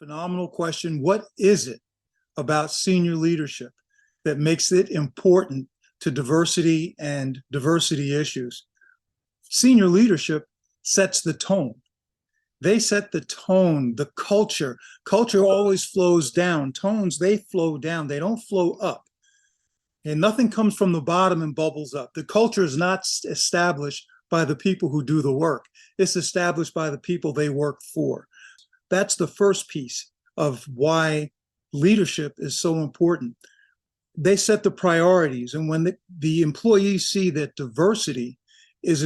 Phenomenal question. What is it about senior leadership that makes it important to diversity and diversity issues? Senior leadership sets the tone. They set the tone, the culture. Culture always flows down. Tones, they flow down. They don't flow up. And nothing comes from the bottom and bubbles up. The culture is not established by the people who do the work. It's established by the people they work for. That's the first piece of why leadership is so important. They set the priorities, and when the employees see that diversity is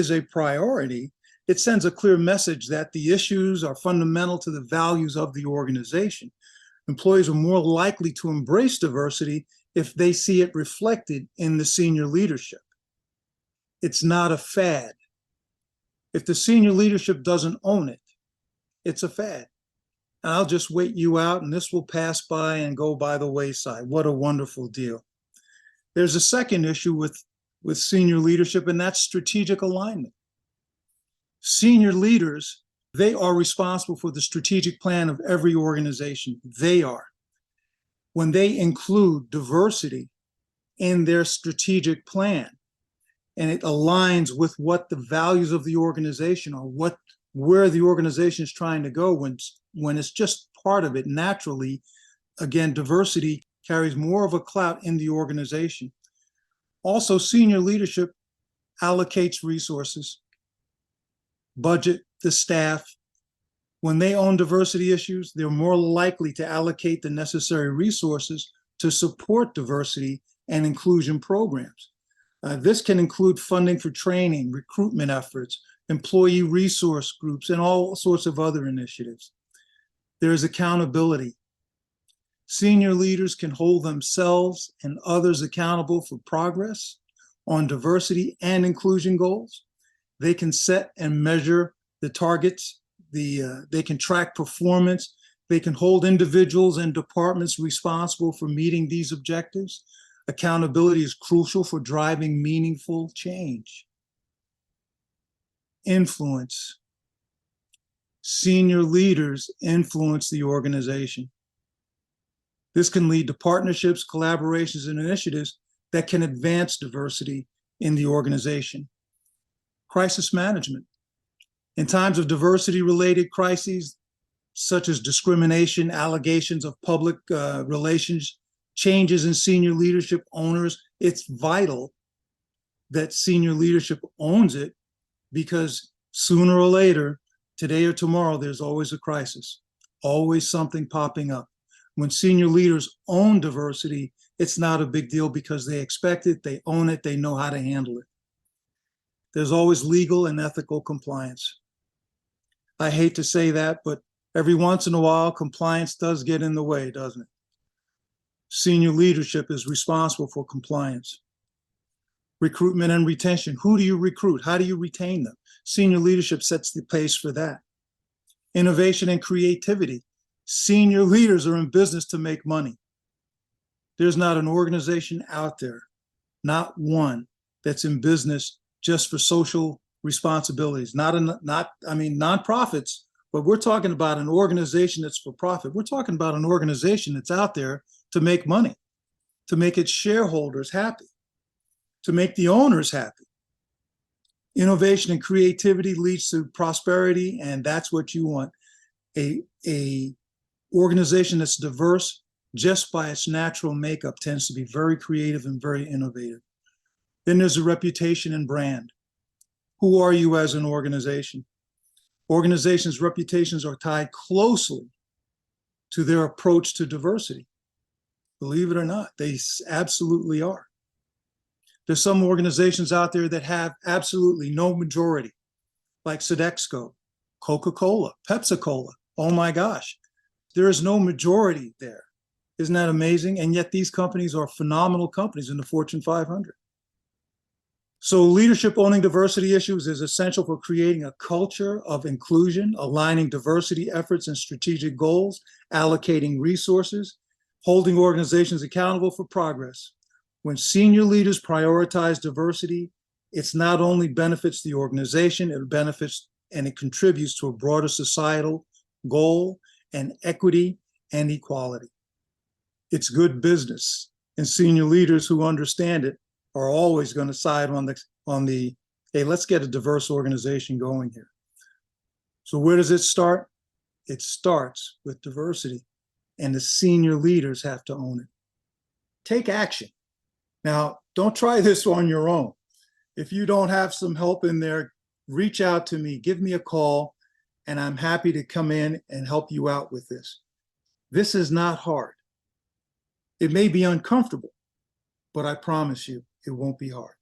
a priority, it sends a clear message that the issues are fundamental to the values of the organization. Employees are more likely to embrace diversity if they see it reflected in the senior leadership. It's not a fad. If the senior leadership doesn't own it, it's a fad. And I'll just wait you out and this will pass by and go by the wayside. What a wonderful deal. There's a second issue with senior leadership, and that's strategic alignment. Senior leaders, they are responsible for the strategic plan of every organization. They are. When they include diversity in their strategic plan, and it aligns with what the values of the organization are, where the organization is trying to go, when it's just part of it naturally, again, diversity carries more of a clout in the organization. Also, senior leadership allocates resources, budget the staff. When they own diversity issues, they're more likely to allocate the necessary resources to support diversity and inclusion programs. This can include funding for training, recruitment efforts, employee resource groups, and all sorts of other initiatives. There is accountability. Senior leaders can hold themselves and others accountable for progress on diversity and inclusion goals. They can set and measure the targets. They can track performance. They can hold individuals and departments responsible for meeting these objectives. Accountability is crucial for driving meaningful change. Influence. Senior leaders influence the organization. This can lead to partnerships, collaborations, and initiatives that can advance diversity in the organization. Crisis management. In times of diversity-related crises, such as discrimination, allegations of public relations, changes in senior leadership owners, it's vital that senior leadership owns it, because sooner or later, today or tomorrow, there's always a crisis, always something popping up. When senior leaders own diversity, it's not a big deal because they expect it, they own it, they know how to handle it. There's always legal and ethical compliance. I hate to say that, but every once in a while, compliance does get in the way, doesn't it? Senior leadership is responsible for compliance. Recruitment and retention. Who do you recruit? How do you retain them? Senior leadership sets the pace for that. Innovation and creativity. Senior leaders are in business to make money. There's not an organization out there, not one, that's in business just for social responsibilities. Nonprofits, but we're talking about an organization that's for profit. We're talking about an organization that's out there to make money, to make its shareholders happy, to make the owners happy. Innovation and creativity leads to prosperity, and that's what you want. A organization that's diverse, just by its natural makeup, tends to be very creative and very innovative. Then there's a reputation and brand. Who are you as an organization? Organizations' reputations are tied closely to their approach to diversity. Believe it or not, they absolutely are. There's some organizations out there that have absolutely no majority, like Sodexo, Coca-Cola, Pepsi-Cola. Oh my gosh, there is no majority there. Isn't that amazing? And yet these companies are phenomenal companies in the Fortune 500. So leadership owning diversity issues is essential for creating a culture of inclusion, aligning diversity efforts and strategic goals, allocating resources, holding organizations accountable for progress. When senior leaders prioritize diversity, it's not only benefits the organization, it benefits and it contributes to a broader societal goal and equity and equality. It's good business, and senior leaders who understand it are always going to side on the hey, let's get a diverse organization going here. So where does it start? It starts with diversity, and the senior leaders have to own it. Take action. Now, don't try this on your own. If you don't have some help in there, reach out to me, give me a call, and I'm happy to come in and help you out with this. This is not hard. It may be uncomfortable, but I promise you, it won't be hard.